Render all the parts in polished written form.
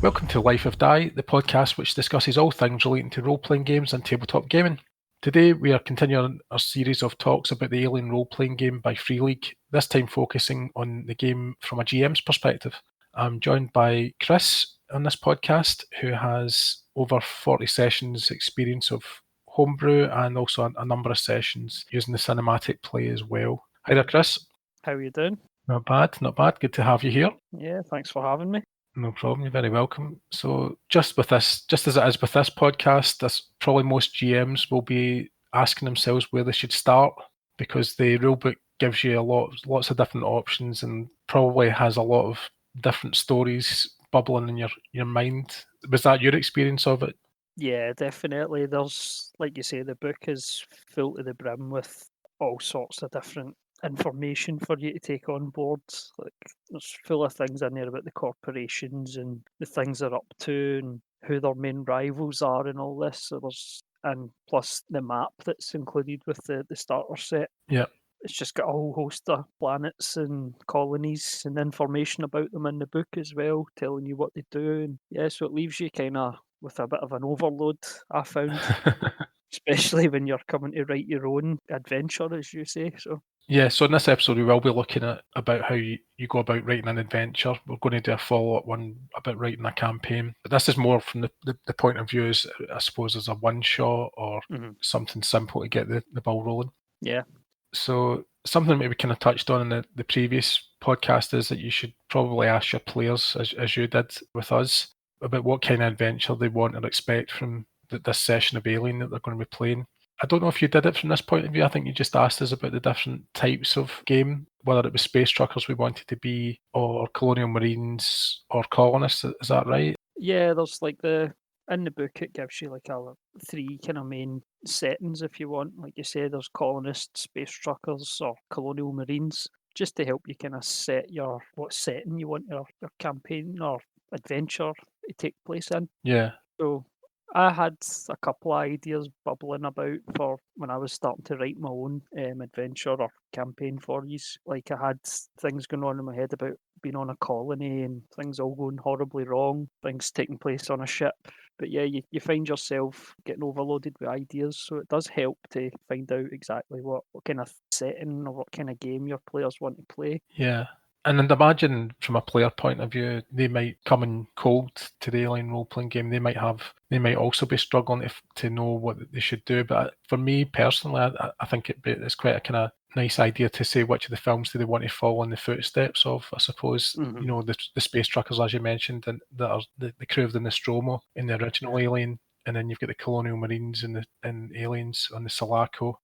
Welcome to Life of Die, the podcast which discusses all things relating to role-playing games and tabletop gaming. Today we are continuing our series of talks about the Alien role-playing game by Free League, this time focusing on the game from a GM's perspective. I'm joined by Chris on this podcast, who has over 40 sessions experience of homebrew and also a number of sessions using the cinematic play as well. Hi there, Chris. How are you doing? Not bad, not bad. Good to have you here. Yeah, thanks for having me. No problem, you're very welcome. So just as it is with this podcast, probably most GMs will be asking themselves where they should start, because the rulebook gives you lots of different options and probably has a lot of different stories bubbling in your mind. Was that your experience of it? Yeah, definitely. There's, like you say, the book is full to the brim with all sorts of different information for you to take on board. Like, there's full of things in there about the corporations and the things they're up to and who their main rivals are and all this. And plus the map that's included with the starter set. Yeah. It's just got a whole host of planets and colonies and information about them in the book as well, telling you what they do. And yeah, so it leaves you kind of with a bit of an overload, I found, especially when you're coming to write your own adventure, as you say. Yeah, so in this episode we will be looking at about how you go about writing an adventure. We're going to do a follow-up one about writing a campaign. But this is more from the point of view as, I suppose, as a one-shot or something simple to get the ball rolling. Yeah. So something that we kind of touched on in the previous podcast is that you should probably ask your players, as you did with us, about what kind of adventure they want or expect from this session of Alien that they're going to be playing. I don't know if you did it from this point of view. I think you just asked us about the different types of game, whether it was space truckers we wanted to be, or colonial marines, or colonists. Is that right? Yeah, there's like in the book it gives you like three kind of main settings if you want. Like you say, there's colonists, space truckers, or colonial marines, just to help you kind of set what setting you want your campaign or adventure to take place in. Yeah. So I had a couple of ideas bubbling about for when I was starting to write my own adventure or campaign for these. Like, I had things going on in my head about being on a colony and things all going horribly wrong, things taking place on a ship. But yeah, you find yourself getting overloaded with ideas, so it does help to find out exactly what kind of setting or what kind of game your players want to play. Yeah. And then imagine from a player point of view, they might come in cold to the Alien role-playing game. They might also be struggling to know what they should do. But for me personally, I think it's quite a kind of nice idea to say which of the films do they want to follow in the footsteps of. I suppose you know the space truckers, as you mentioned, and that are the crew of the Nostromo in the original Alien, and then you've got the colonial marines and Aliens on the Sulaco.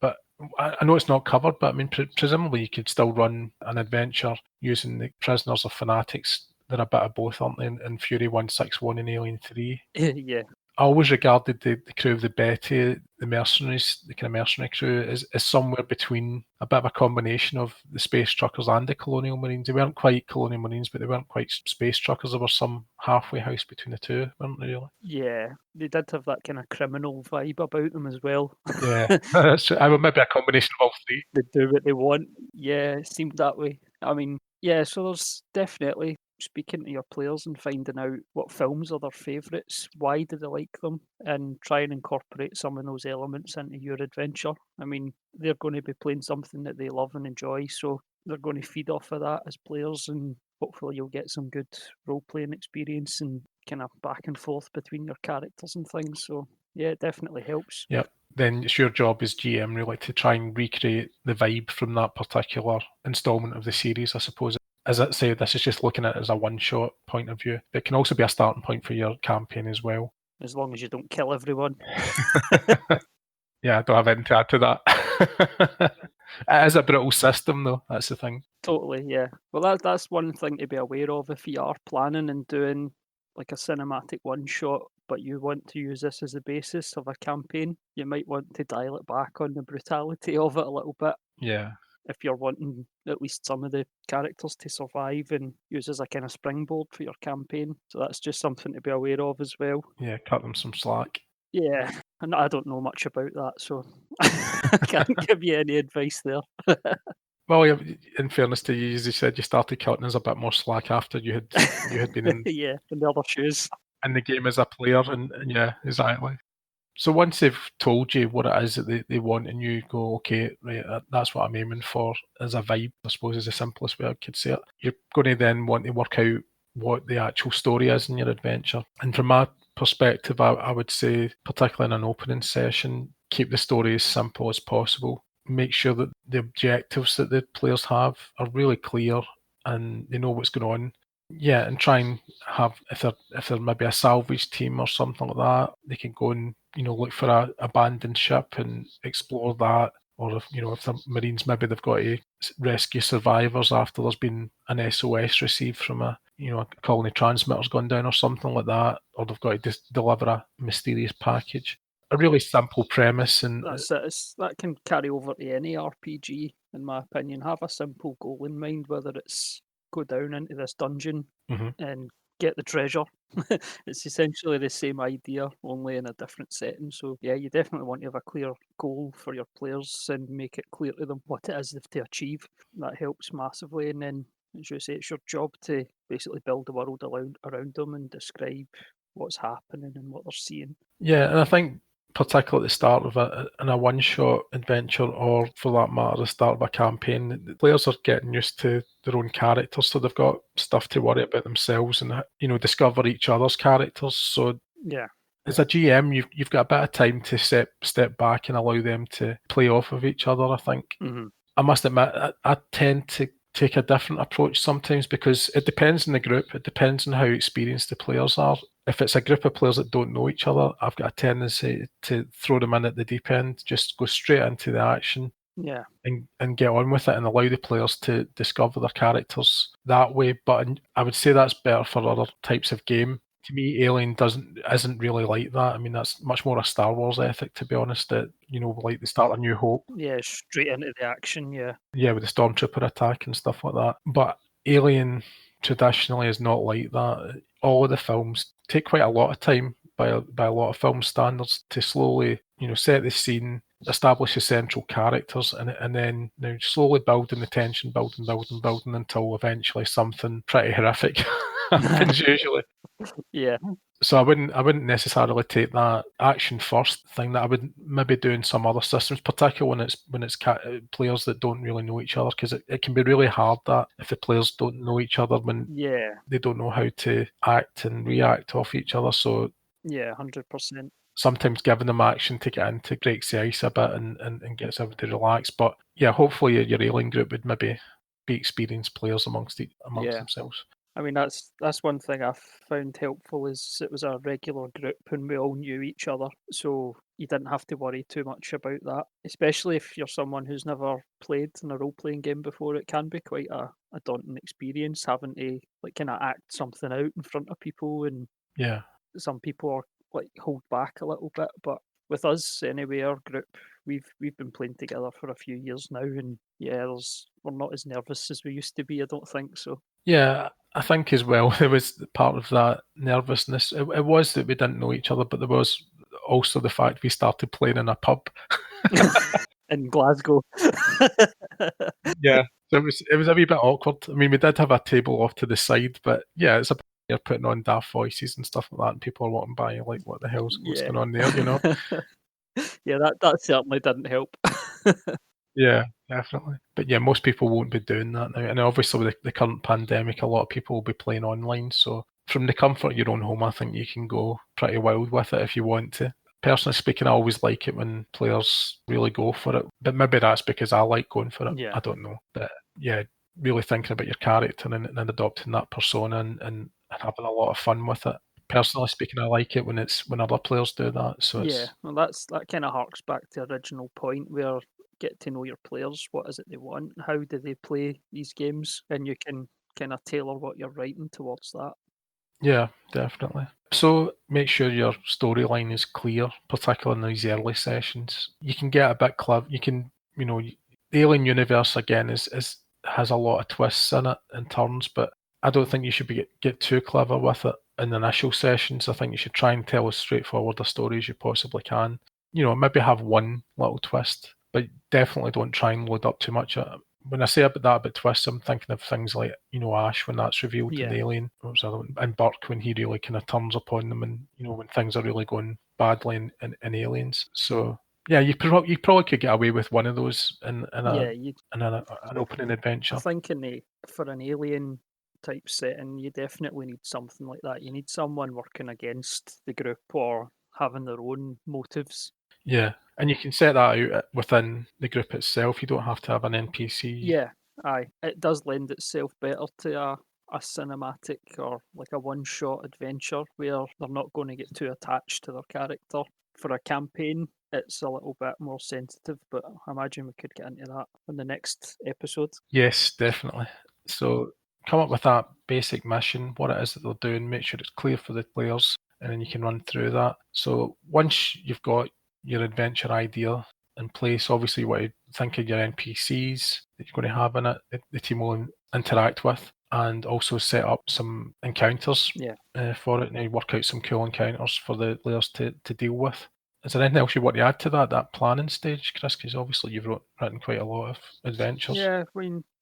But I know it's not covered, but I mean, presumably you could still run an adventure using the prisoners or fanatics. They're a bit of both, aren't they, in Fury 161 and Alien 3? Yeah. I always regarded the crew of the Betty, the mercenaries, the kind of mercenary crew, as somewhere between a bit of a combination of the space truckers and the colonial marines. They weren't quite colonial marines, but they weren't quite space truckers. There was some halfway house between the two, weren't they, really? Yeah, they did have that kind of criminal vibe about them as well. Yeah, that's true. I would maybe a combination of all three. They do what they want. Yeah, it seemed that way. I mean, yeah, so there's definitely speaking to your players and finding out what films are their favourites, why do they like them, and try and incorporate some of those elements into your adventure. I mean, they're going to be playing something that they love and enjoy, so they're going to feed off of that as players, and hopefully you'll get some good role-playing experience and kind of back and forth between your characters and things. So yeah, it definitely helps. Yep. Then it's your job as GM really to try and recreate the vibe from that particular installment of the series, I suppose. As I say, this is just looking at it as a one-shot point of view. It can also be a starting point for your campaign as well. As long as you don't kill everyone. Yeah, I don't have anything to add to that. It is a brutal system, though. That's the thing. Totally, yeah. Well, that's one thing to be aware of if you are planning and doing like a cinematic one-shot, but you want to use this as the basis of a campaign. You might want to dial it back on the brutality of it a little bit. Yeah. If you're wanting at least some of the characters to survive and use as a kind of springboard for your campaign. So that's just something to be aware of as well. Yeah, cut them some slack. Yeah, and I don't know much about that, so I can't give you any advice there. Well, yeah, in fairness to you, as you said, you started cutting us a bit more slack after you had been in Yeah, in the other shoes. in the game as a player, and yeah, exactly. So once they've told you what it is that they want, and you go, okay, right, that's what I'm aiming for as a vibe, I suppose is the simplest way I could say it. You're going to then want to work out what the actual story is in your adventure. And from my perspective, I would say, particularly in an opening session, keep the story as simple as possible. Make sure that the objectives that the players have are really clear and they know what's going on. Yeah, and try and have, if they're maybe a salvage team or something like that, they can go and look for a abandoned ship and explore that. Or if the Marines, maybe they've got to rescue survivors after there's been an SOS received from a colony transmitter's gone down or something like that, or they've got to just deliver a mysterious package. A really simple premise, and That's it. That can carry over to any RPG, in my opinion. Have a simple goal in mind, whether it's go down into this dungeon mhm. and get the treasure. It's essentially the same idea, only in a different setting. So yeah, you definitely want to have a clear goal for your players and make it clear to them what it is they've to achieve. That helps massively. And then, as you say, it's your job to basically build the world around them and describe what's happening and what they're seeing. Yeah, and I think particularly at the start of in a one-shot adventure, or for that matter, the start of a campaign, the players are getting used to their own characters, so they've got stuff to worry about themselves and discover each other's characters. So Yeah. as a GM, you've got a bit of time to step back and allow them to play off of each other, I think. Mm-hmm. I must admit, I tend to take a different approach sometimes because it depends on the group. It depends on how experienced the players are. If it's a group of players that don't know each other, I've got a tendency to throw them in at the deep end, just go straight into the action Yeah. and get on with it and allow the players to discover their characters that way. But I would say that's better for other types of game. To me, Alien isn't really like that. I mean, that's much more a Star Wars ethic, to be honest. That like the start of New Hope, Yeah, straight into the action, yeah. yeah, with the stormtrooper attack and stuff like that. But Alien traditionally is not like that. All of the films take quite a lot of time by a lot of film standards to slowly, set the scene, establish the central characters, and then slowly building the tension, building until eventually something pretty horrific happens usually. Yeah. So I wouldn't necessarily take that action first thing that I would maybe do in some other systems, particularly when it's players that don't really know each other, because it can be really hard that if the players don't know each other when Yeah. they don't know how to act and react off each other. So Yeah, 100%. sometimes giving them action to get into breaks the ice a bit and gets everybody relaxed. But yeah, hopefully your alien group would maybe be experienced players amongst Yeah. themselves. I mean, that's one thing I found helpful is it was a regular group and we all knew each other, so you didn't have to worry too much about that. Especially if you're someone who's never played in a role-playing game before, it can be quite a daunting experience having to like kind of act something out in front of people, and Yeah. some people are like hold back a little bit. But with us anyway, our group, we've been playing together for a few years now, and yeah, we're not as nervous as we used to be. I don't think so. Yeah, I think as well there was part of that nervousness. It was that we didn't know each other, but there was also the fact we started playing in a pub. In Glasgow. Yeah, so it was a wee bit awkward. I mean, we did have a table off to the side, but yeah, it's a bit you're putting on daft voices and stuff like that, and people are walking by you like, "What the what's Yeah. going on there?" Yeah, that certainly didn't help. Yeah, definitely. But yeah, most people won't be doing that now. And obviously, with the current pandemic, a lot of people will be playing online. So, from the comfort of your own home, I think you can go pretty wild with it if you want to. Personally speaking, I always like it when players really go for it. But maybe that's because I like going for it. Yeah. I don't know. But yeah, really thinking about your character and adopting that persona and having a lot of fun with it. Personally speaking, I like it when other players do that. So Yeah, it's well, that kind of harks back to the original point where get to know your players. What is it they want? How do they play these games? And you can kind of tailor what you're writing towards that. Yeah, definitely. So make sure your storyline is clear, particularly in these early sessions. You can get a bit clever. You can, the Alien universe again is has a lot of twists in it and turns, but I don't think you should get too clever with it in the initial sessions. I think you should try and tell as straightforward a story as you possibly can. Maybe have one little twist, but definitely don't try and load up too much when I say about twists, I'm thinking of things like, Ash when that's revealed to the alien. What was the other one? And Burke when he really kind of turns upon them, and when things are really going badly in Aliens. So yeah, you probably could get away with one of those in an opening adventure. I think for an alien type setting, you definitely need something like that. You need someone working against the group or having their own motives. Yeah, and you can set that out within the group itself. You don't have to have an NPC. Yeah, aye. It does lend itself better to a cinematic or like a one-shot adventure where they're not going to get too attached to their character. For a campaign, it's a little bit more sensitive, but I imagine we could get into that in the next episode. Yes, definitely. So come up with that basic mission, what it is that they're doing, make sure it's clear for the players, and then you can run through that. So once you've got your adventure idea in place, obviously you want to think of your NPCs that you're going to have in it, the team will interact with, and also set up some encounters for it, and work out some cool encounters for the players to deal with. Is there anything else you want to add to that planning stage, Chris? Because obviously you've written quite a lot of adventures. Yeah,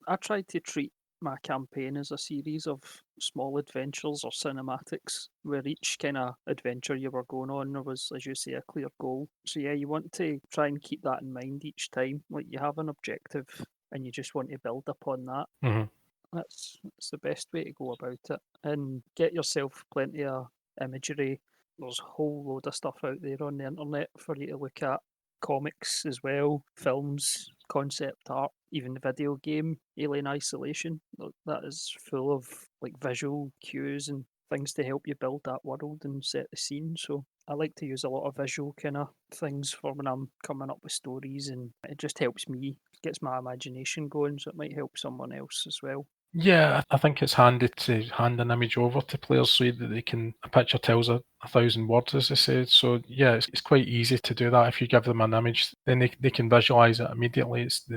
I tried to treat my campaign as a series of small adventures or cinematics where each kind of adventure you were going on there was, as you say, a clear goal. So yeah, you want to try and keep that in mind each time. Like you have an objective and you just want to build upon that. Mm-hmm. That's the best way to go about it. And get yourself plenty of imagery. There's a whole load of stuff out there on the internet for you to look at. Comics as well, films, concept art, even the video game Alien Isolation. That is full of like visual cues and things to help you build that world and set the scene. So I like to use a lot of visual kind of things for when I'm coming up with stories, and it just helps me, gets my imagination going, so it might help someone else as well. Yeah, I think it's handy to hand an image over to players so that a picture tells a thousand words, as they say. So yeah, it's quite easy to do that. If you give them an image, then they can visualize it immediately. It's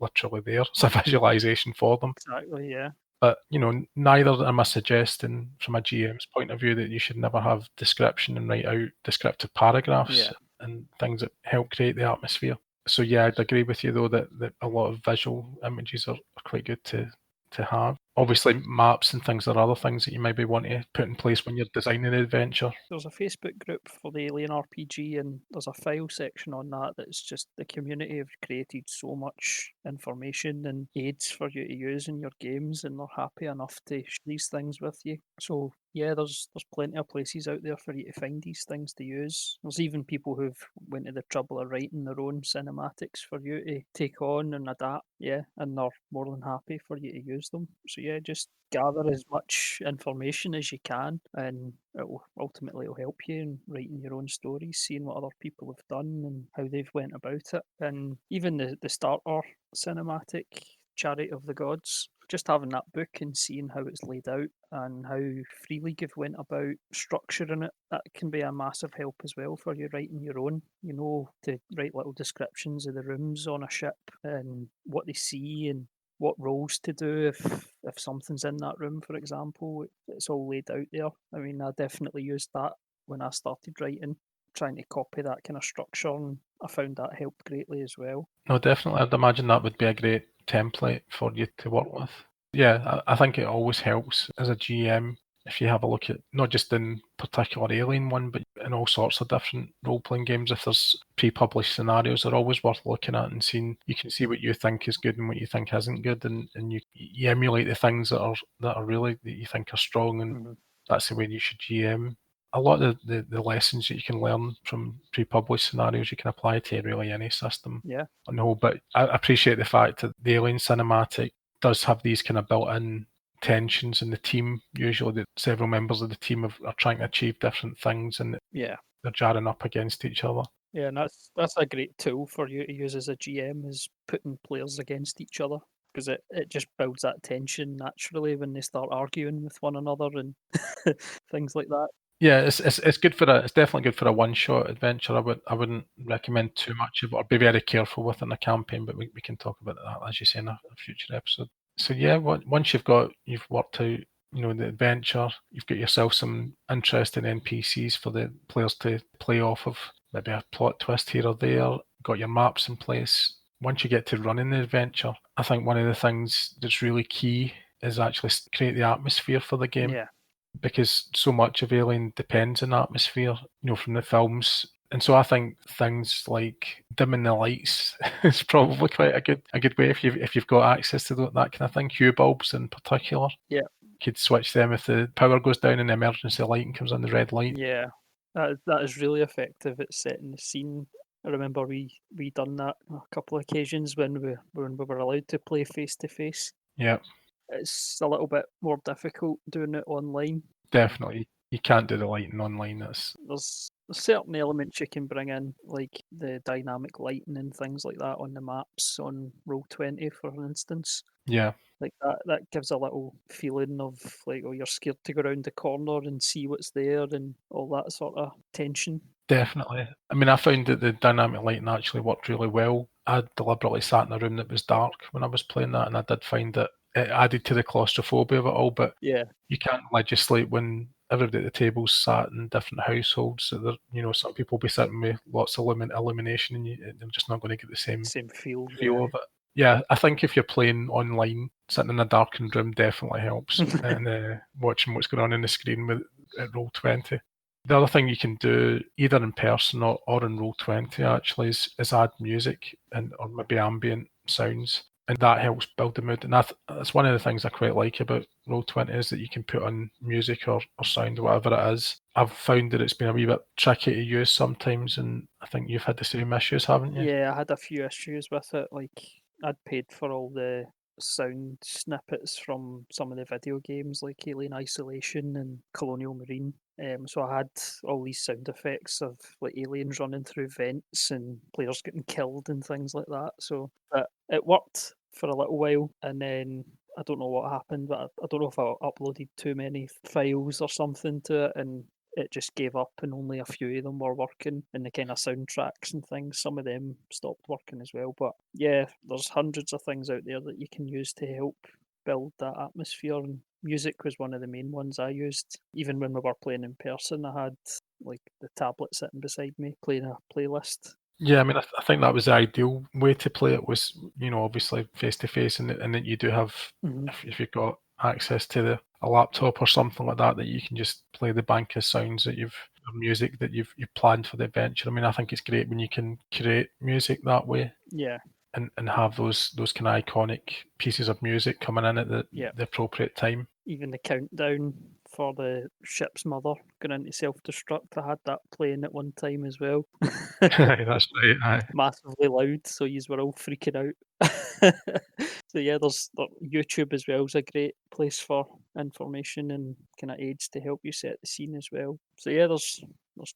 literally there. It's a visualization for them. Exactly, yeah. But neither am I suggesting from a GM's point of view that you should never have description and write out descriptive paragraphs and things that help create the atmosphere. So yeah, I'd agree with you though that a lot of visual images are quite good to have. Obviously, maps and things are other things that you maybe want to put in place when you're designing an adventure. There's a Facebook group for the Alien RPG, and there's a file section on that's just the community have created so much information and aids for you to use in your games, and they're happy enough to share these things with you. So yeah, there's plenty of places out there for you to find these things to use. There's even people who've went to the trouble of writing their own cinematics for you to take on and adapt. Yeah, and they're more than happy for you to use them. So yeah, just gather as much information as you can, and it'll help you in writing your own stories, seeing what other people have done and how they've went about it. And even the starter cinematic, Chariot of the Gods, just having that book and seeing how it's laid out and how freely you've went about structuring it, that can be a massive help as well for you writing your own. To write little descriptions of the rooms on a ship and what they see and what roles to do if something's in that room, for example. It's all laid out there. I mean, I definitely used that when I started writing, trying to copy that kind of structure, and I found that helped greatly as well. No, definitely. I'd imagine that would be a great template for you to work with. Yeah, I think it always helps as a GM if you have a look at not just in particular Alien one, but in all sorts of different role-playing games. If there's pre-published scenarios, they're always worth looking at and seeing. You can see what you think is good and what you think isn't good, and you emulate the things that are really that you think are strong, and that's the way you should GM. A lot of the lessons that you can learn from pre-published scenarios you can apply to really any system. Yeah. On the whole, but I appreciate the fact that the Alien cinematic does have these kind of built-in tensions in the team. Usually that several members of the team are trying to achieve different things, and they're jarring up against each other. Yeah, and that's a great tool for you to use as a GM, is putting players against each other, because it just builds that tension naturally when they start arguing with one another and things like that. Yeah, it's good it's definitely good for a one-shot adventure. I wouldn't recommend too much of it, or be very careful within a campaign, but we can talk about that, as you say, in a future episode. So yeah, once you've worked out, the adventure, you've got yourself some interesting NPCs for the players to play off of, maybe a plot twist here or there, got your maps in place, once you get to running the adventure, I think one of the things that's really key is actually create the atmosphere for the game. Yeah. Because so much of Alien depends on atmosphere, from the films. And so I think things like dimming the lights is probably quite a good way if you've got access to that kind of thing. Hue bulbs in particular. Yeah. You could switch them if the power goes down and the emergency lighting comes on, the red light. Yeah. That is really effective at setting the scene. I remember we done that on a couple of occasions when we were allowed to play face to face. Yeah, It's a little bit more difficult doing it online. definitely. You can't do the lighting online. There's certain elements you can bring in, like the dynamic lighting and things like that on the maps on Roll20, for instance. Yeah. Like that gives a little feeling of like, oh, you're scared to go around the corner and see what's there and all that sort of tension. Definitely. I mean, I found that the dynamic lighting actually worked really well. I deliberately sat in a room that was dark when I was playing that, and I did find that it added to the claustrophobia of it all. But Yeah, you can't legislate when everybody at the table's sat in different households. So some people will be sitting with lots of illumination, and they're just not going to get the same same feel. feel of it. Yeah, I think if you're playing online, sitting in a darkened room definitely helps, and watching what's going on in the screen at Roll20. The other thing you can do, either in person or in Roll20 actually, is add music or maybe ambient sounds, and that helps build the mood. And that's one of the things I quite like about Roll20 is that you can put on music or sound, whatever it is. I've found that it's been a wee bit tricky to use sometimes, and I think you've had the same issues, haven't you? Yeah, I had a few issues with it. Like, I'd paid for all the sound snippets from some of the video games like Alien Isolation and Colonial Marine. So I had all these sound effects of like aliens running through vents and players getting killed and things like that. So but it worked for a little while, and then I don't know what happened, but I don't know if I uploaded too many files or something to it, and it just gave up, and only a few of them were working. And the kind of soundtracks and things, some of them stopped working as well. But yeah, there's hundreds of things out there that you can use to help build that atmosphere. And music was one of the main ones I used. Even when we were playing in person, I had like the tablet sitting beside me playing a playlist. Yeah, I mean, I think that was the ideal way to play it was, obviously face to face, and that you do have, Mm-hmm. if you've got access to a laptop or something like that you can just play the bank of sounds or music that you've planned for the adventure. I mean, I think it's great when you can create music that way. Yeah. And have those kind of iconic pieces of music coming in at the appropriate time. Even the countdown for the ship's mother going into self-destruct, I had that playing at one time as well. That's right. Aye. Massively loud, so you were all freaking out. So yeah, there's YouTube as well is a great place for information and kind of aids to help you set the scene as well. So yeah, there's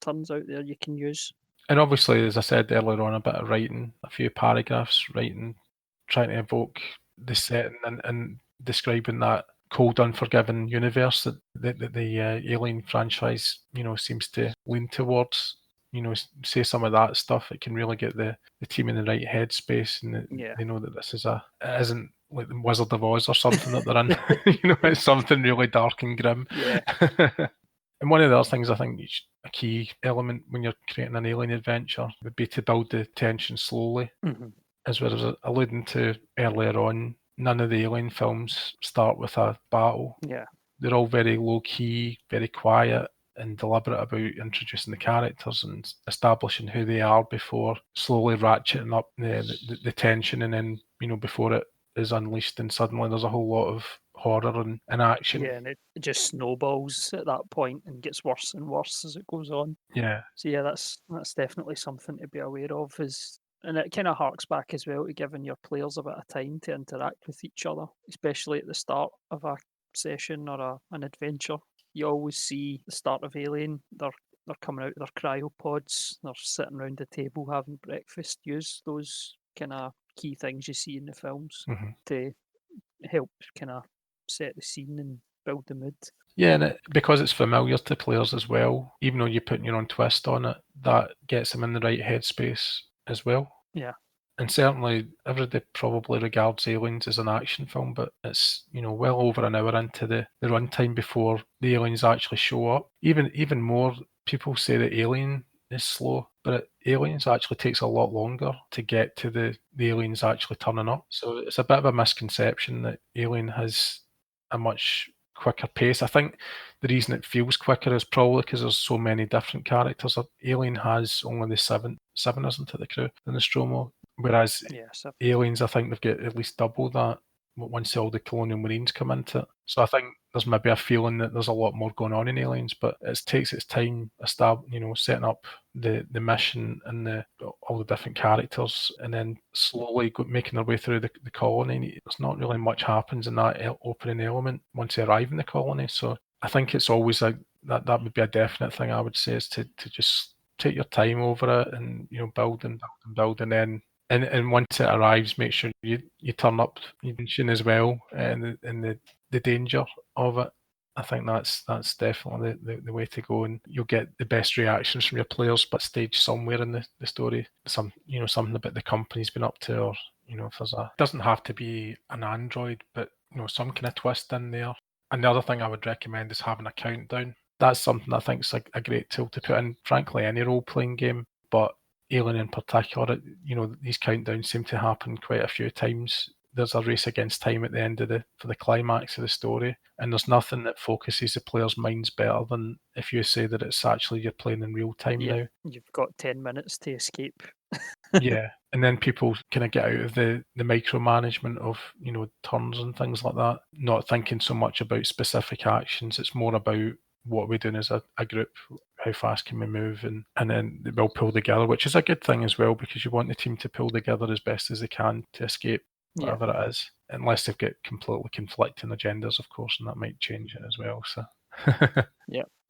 tons out there you can use. And obviously, as I said earlier on, a bit of writing, a few paragraphs, writing, trying to evoke the setting and describing that cold, unforgiving universe that the Alien franchise, seems to lean towards. Say some of that stuff. It can really get the team in the right headspace, and they know that this it isn't like the Wizard of Oz or something that they're in. It's something really dark and grim. Yeah. And one of the other things I think a key element when you're creating an alien adventure would be to build the tension slowly. Mm-hmm. As we were alluding to earlier on, none of the alien films start with a battle. Yeah. They're all very low key, very quiet and deliberate about introducing the characters and establishing who they are before slowly ratcheting up the tension, and then before it is unleashed and suddenly there's a whole lot of horror and action. Yeah, and it just snowballs at that point and gets worse and worse as it goes on. Yeah. So yeah, that's definitely something to be aware of. And it kind of harks back as well to giving your players a bit of time to interact with each other, especially at the start of a session or an adventure. You always see the start of Alien. They're coming out of their cryopods. They're sitting around the table having breakfast. Use those kind of key things you see in the films to help kind of set the scene and build the mood. Yeah, and because it's familiar to players as well, even though you're putting your own twist on it, that gets them in the right headspace as well. Yeah. And certainly everybody probably regards Aliens as an action film, but it's, well over an hour into the runtime before the aliens actually show up. Even more people say that Alien is slow, but aliens actually takes a lot longer to get to the aliens actually turning up. So it's a bit of a misconception that Alien has a much quicker pace. I think the reason it feels quicker is probably because there's so many different characters. Alien has only the seven, isn't it, the crew in the Nostromo? Whereas Yeah, so Aliens, I think they've got at least double that once all the Colonial Marines come into it. So I think there's maybe a feeling that there's a lot more going on in Aliens, but it takes its time setting up the mission and all the different characters, and then slowly making their way through the colony. There's not really much happens in that opening element once they arrive in the colony. So I think it's always that would be a definite thing I would say, is to just take your time over it and build and build and build, and then and once it arrives, make sure you turn up you mention as well, and the danger of it. I think that's definitely the way to go, and you'll get the best reactions from your players, but stage somewhere in the story, something about the company's been up to, or if there's it doesn't have to be an android, but some kind of twist in there. And the other thing I would recommend is having a countdown. That's something I think is a great tool to put in, frankly, any role playing game, but Alien in particular, these countdowns seem to happen quite a few times. There's a race against time at the end for the climax of the story, and there's nothing that focuses the player's minds better than if you say that it's actually you're playing in real time now. You've got 10 minutes to escape. Yeah, and then people kind of get out of the micromanagement of turns and things like that, not thinking so much about specific actions. It's more about what we're doing as a group, how fast can we move, and then they'll pull together, which is a good thing as well, because you want the team to pull together as best as they can to escape whatever it is, unless they've got completely conflicting agendas, of course, and that might change it as well. So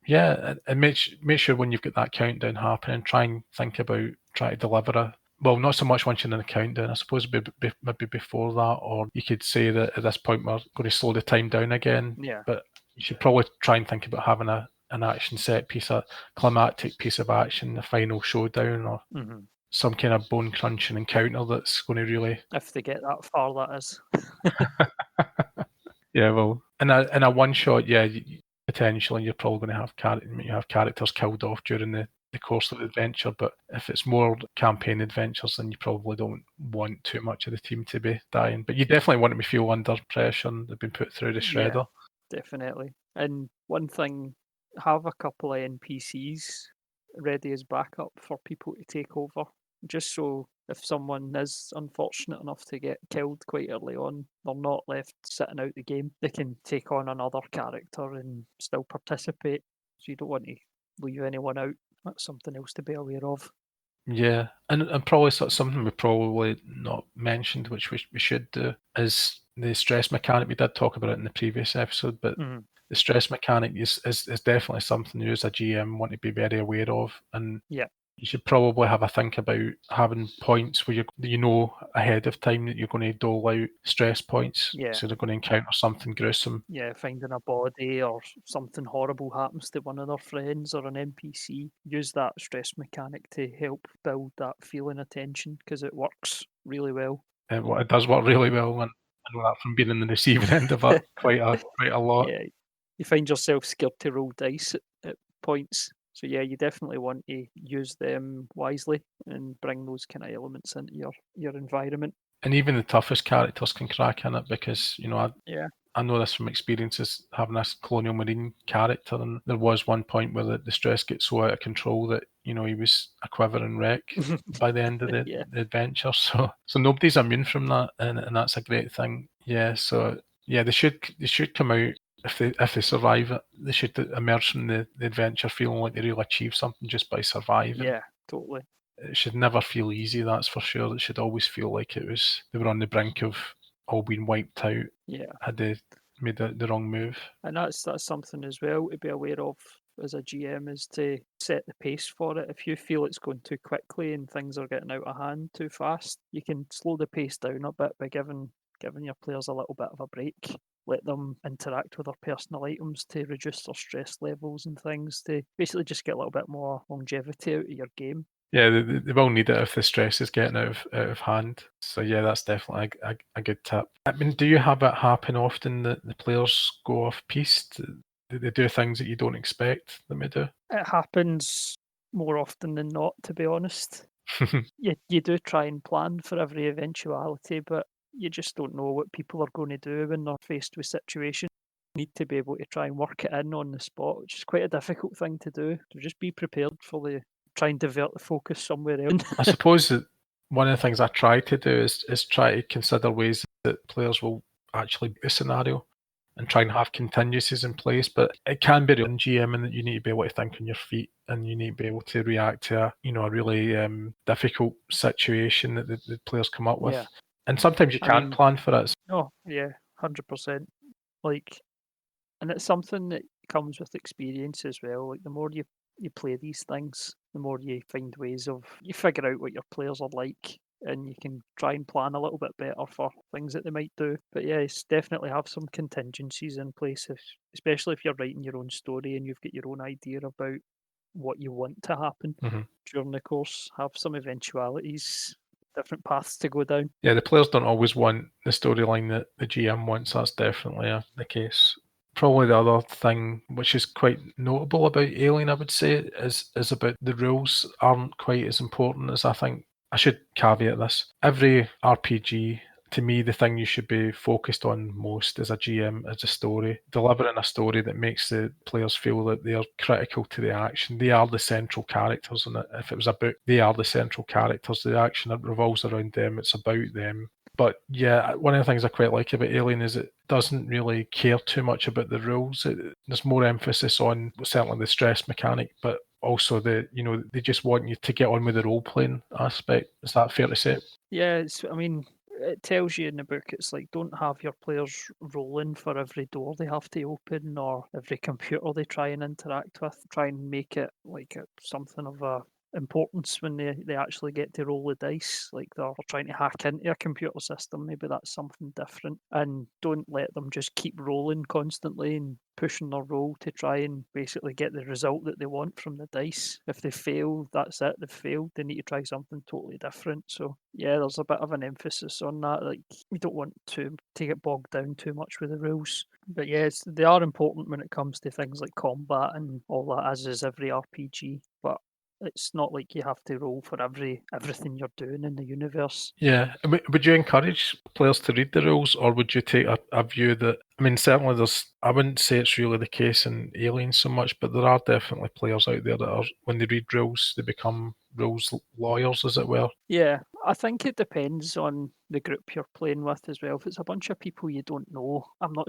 yeah, and make sure when you've got that countdown happening, try to deliver not so much once you're in the countdown. I suppose maybe before that, or you could say that at this point we're going to slow the time down again. Yeah. But you should probably try and think about having an action set piece, a climactic piece of action, a final showdown, or some kind of bone crunching encounter that's going to really. If they get that far, that is. Yeah, well, in a one shot, potentially you're probably going to have characters killed off during the course of the adventure, but if it's more campaign adventures, then you probably don't want too much of the team to be dying. But you definitely want them to feel under pressure and they've been put through the shredder. Yeah, definitely. And one thing, have a couple of NPCs ready as backup for people to take over, just so if someone is unfortunate enough to get killed quite early on, they're not left sitting out the game. They can take on another character and still participate. So you don't want to leave anyone out. That's something else to be aware of. Yeah, and probably something we probably not mentioned, which we should do, is the stress mechanic. We did talk about it in the previous episode, but the stress mechanic is definitely something you as a GM want to be very aware of, and you should probably have a think about having points where you know ahead of time that you're going to dole out stress points. Yeah. So they're going to encounter something gruesome. Yeah, finding a body or something horrible happens to one of their friends or an NPC. Use that stress mechanic to help build that feeling of tension, because it works really well. It does work really well, and I know that from being in the receiving end of it quite a lot. Yeah, you find yourself scared to roll dice at points. So yeah, you definitely want to use them wisely and bring those kind of elements into your environment. And even the toughest characters can crack in it, because I know this from experiences having this Colonial Marine character, and there was one point where the stress gets so out of control that he was a quivering wreck by the end of the adventure. So nobody's immune from that, and that's a great thing. Yeah, so yeah, they should come out. If they survive it, they should emerge from the adventure feeling like they really achieved something just by surviving. Yeah, totally. It should never feel easy, that's for sure. It should always feel like they were on the brink of all being wiped out. Yeah. Had they made the wrong move. And that's something as well to be aware of as a GM, is to set the pace for it. If you feel it's going too quickly and things are getting out of hand too fast, you can slow the pace down a bit by giving your players a little bit of a break. Let them interact with their personal items to reduce their stress levels and things, to basically just get a little bit more longevity out of your game. Yeah, they will need it if the stress is getting out of hand. So yeah, that's definitely a good tip. I mean, do you have it happen often that the players go off piste? Do they do things that you don't expect them to do? It happens more often than not, to be honest. You do try and plan for every eventuality, but you just don't know what people are going to do when they're faced with situations. You need to be able to try and work it in on the spot, which is quite a difficult thing to do. So just be prepared for try and divert the focus somewhere else. I suppose that one of the things I try to do is try to consider ways that players will actually beat the scenario and try and have contingencies in place. But it can be in GM and that you need to be able to think on your feet and you need to be able to react to a really difficult situation that the players come up with. Yeah. And sometimes you I can't mean, plan for it. oh yeah, 100%. Like, and it's something that comes with experience as well. Like the more you play these things, the more you find ways of you figure out what your players are like, and you can try and plan a little bit better for things that they might do. But yeah, it's definitely have some contingencies in place, especially if you're writing your own story and you've got your own idea about what you want to happen during the course. Have some eventualities, different paths to go down. Yeah, the players don't always want the storyline that the GM wants. That's definitely the case. Probably the other thing which is quite notable about Alien, I would say, is about the rules aren't quite as important as I think. I should caveat this. Every RPG, to me, the thing you should be focused on most as a GM is a story. Delivering a story that makes the players feel that they are critical to the action. They are the central characters in it. If it was a book, they are the central characters. The action that revolves around them. It's about them. But yeah, one of the things I quite like about Alien is it doesn't really care too much about the rules. There's more emphasis on certainly the stress mechanic, but also they just want you to get on with the role playing aspect. Is that fair to say? Yeah, I mean, it tells you in the book, it's like don't have your players rolling for every door they have to open or every computer they try and interact with. Try and make it like something of a importance when they actually get to roll the dice, like they're trying to hack into a computer system. Maybe that's something different. And don't let them just keep rolling constantly and pushing their roll to try and basically get the result that they want from the dice. If they fail, that's it, they've failed. They need to try something totally different. So yeah, there's a bit of an emphasis on that. Like we don't want to get bogged down too much with the rules. But yes, they are important when it comes to things like combat and all that, as is every RPG. But it's not like you have to roll for everything you're doing in the universe. Yeah. Would you encourage players to read the rules, or would you take a view that, I mean, certainly I wouldn't say it's really the case in Alien so much, but there are definitely players out there that are, when they read rules, they become rules lawyers, as it were. Yeah, I think it depends on the group you're playing with as well. If it's a bunch of people you don't know, I'm not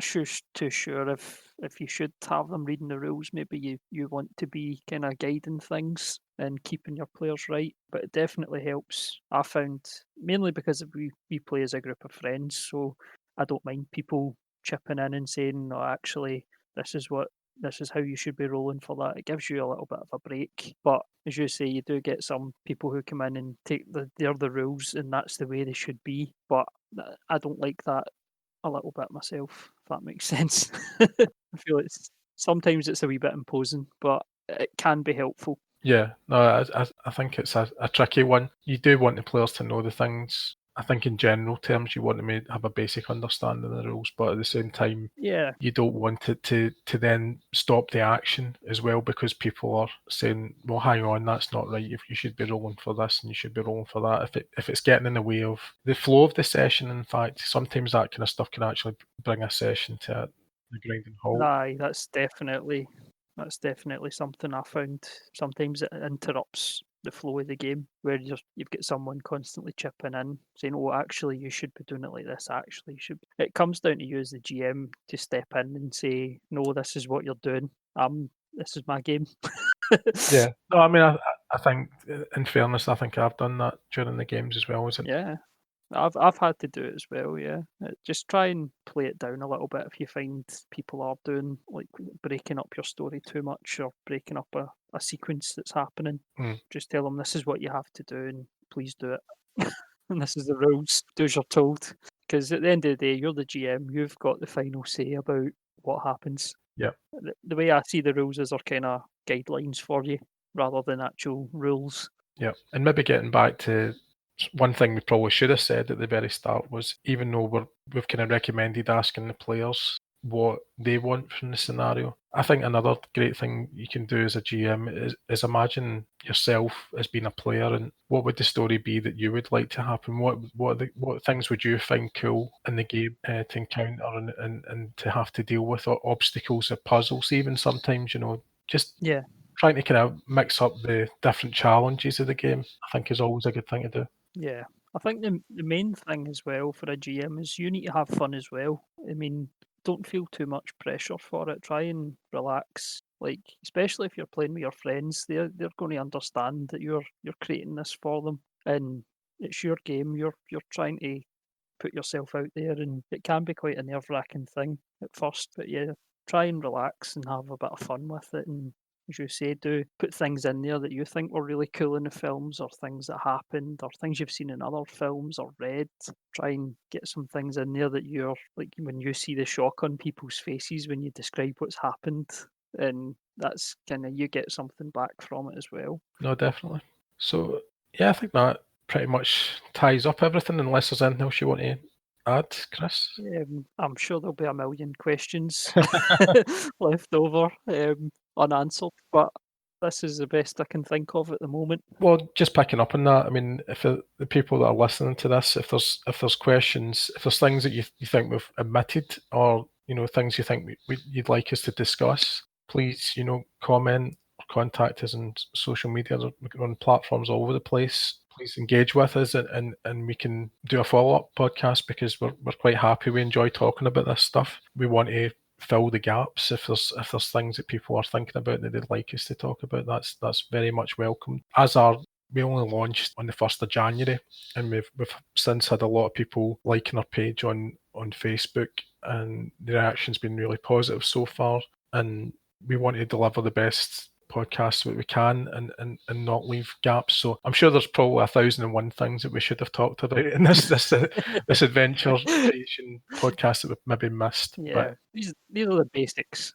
too sure if you should have them reading the rules. Maybe you want to be kind of guiding things and keeping your players right. But it definitely helps. I found mainly because we play as a group of friends, so I don't mind people chipping in and saying, no, actually, this is how you should be rolling for that. It gives you a little bit of a break. But as you say, you do get some people who come in and they're the rules and that's the way they should be. But I don't like that a little bit myself, if that makes sense. I feel sometimes it's a wee bit imposing, but it can be helpful. Yeah, no, I think it's a tricky one. You do want the players to know the things. I think in general terms, you want them to have a basic understanding of the rules, but at the same time, Yeah, you don't want it to then stop the action as well because people are saying, "Well, hang on, that's not right. You should be rolling for this and you should be rolling for that." If it's getting in the way of the flow of the session, in fact, sometimes that kind of stuff can actually bring a session to a grinding halt. aye, that's definitely something I found. Sometimes it interrupts the flow of the game where you've got someone constantly chipping in saying, "Oh, actually, you should be doing it like this. Actually, you should." It comes down to you as the GM to step in and say, "No, this is what you're doing. This is my game." Yeah. No, I mean, I think, in fairness, I think I've done that during the games as well. Is it? Yeah, I've had to do it as well. Yeah, just try and play it down a little bit if you find people are doing like breaking up your story too much or breaking up a sequence that's happening. Mm, Just tell them this is what you have to do and please do it. And this is the rules. Do as you're told. Because at the end of the day, you're the GM. You've got the final say about what happens. yeah. The way I see the rules is they're kind of guidelines for you rather than actual rules. Yeah. And maybe getting back to one thing we probably should have said at the very start was even though we've kind of recommended asking the players what they want from the scenario. I think another great thing you can do as a GM is imagine yourself as being a player, and what would the story be that you would like to happen? What things would you find cool in the game to encounter and to have to deal with, or obstacles or puzzles even sometimes, just Yeah. trying to kind of mix up the different challenges of the game, I think, is always a good thing to do. Yeah. I think the main thing as well for a GM is you need to have fun as well. I mean, don't feel too much pressure for it. Try and relax. Like, especially if you're playing with your friends, they're going to understand that you're creating this for them, and it's your game. You're trying to put yourself out there, and it can be quite a nerve-wracking thing at first. But yeah, try and relax and have a bit of fun with it, and as you say, do put things in there that you think were really cool in the films, or things that happened, or things you've seen in other films or read. Try and get some things in there that you're like, when you see the shock on people's faces when you describe what's happened, and that's kind of, you get something back from it as well. No, definitely. So, yeah, I think that pretty much ties up everything, unless there's anything else you want to add, Chris. I'm sure there'll be a million questions left over unanswered, but this is the best I can think of at the moment. Well, just picking up on that, I mean, if the people that are listening to this, if there's questions, if there's things that you think we've omitted, or things you think you'd like us to discuss, please comment or contact us on social media or on platforms all over the place. Please engage with us, and we can do a follow-up podcast, because we're quite happy. We enjoy talking about this stuff. We want to fill the gaps. If there's things that people are thinking about that they'd like us to talk about, that's very much welcome. We only launched on the 1st of January, and we've since had a lot of people liking our page on Facebook, and the reaction's been really positive so far, and we want to deliver the best podcast that we can, and not leave gaps. So I'm sure there's probably 1,001 things that we should have talked about in this adventure creation podcast that we've maybe missed. Yeah, But these are the basics.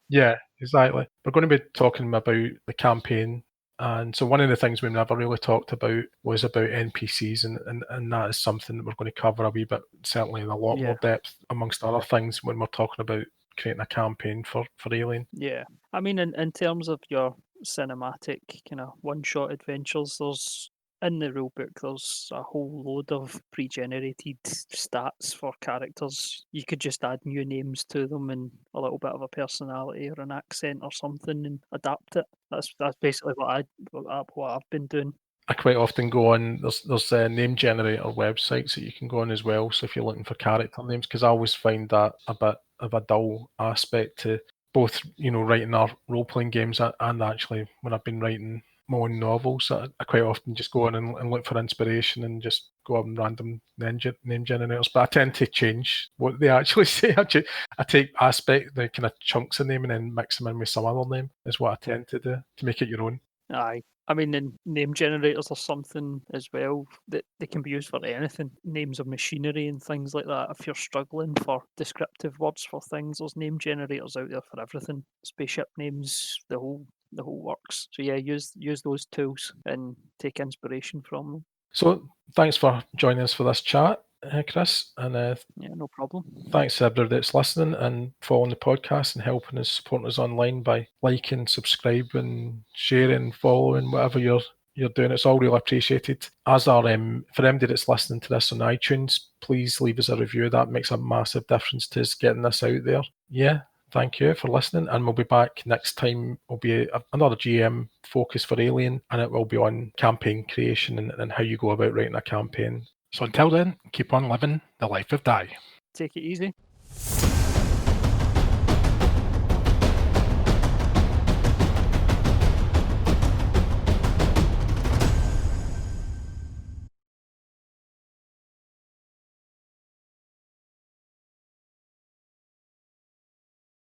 yeah, exactly. We're going to be talking about the campaign. And so one of the things we never really talked about was about NPCs, and that is something that we're going to cover a wee bit, certainly in a lot more depth, amongst other things, when we're talking about creating a campaign for Alien. Yeah. I mean, in terms of your cinematic kind of one-shot adventures, there's in the rule book, there's a whole load of pre-generated stats for characters. You could just add new names to them and a little bit of a personality or an accent or something and adapt it. That's basically what I've been doing. I quite often go on, there's name generator websites that you can go on as well. So if you're looking for character names, because I always find that a bit of a dull aspect to both, writing our role-playing games and actually when I've been writing my own novels. I quite often just go on and look for inspiration and just go on random name generators. But I tend to change what they actually say. I take the kind of chunks of name and then mix them in with some other name, is what I tend to do to make it your own. Aye. I mean, the name generators are something as well that they can be used for anything. Names of machinery and things like that. If you're struggling for descriptive words for things, there's name generators out there for everything. Spaceship names, the whole works. So yeah, use those tools and take inspiration from them. So thanks for joining us for this chat, Chris, and yeah, no problem. Thanks to everybody that's listening and following the podcast and helping us, supporting us online by liking, subscribing, sharing, following, whatever you're doing. It's all really appreciated. As are for anybody that's listening to this on iTunes, please leave us a review. That makes a massive difference to us getting this out there. Yeah, thank you for listening, and we'll be back next time. Will be another GM focus for Alien, and it will be on campaign creation and how you go about writing a campaign. So until then, keep on living the life of Die. Take it easy.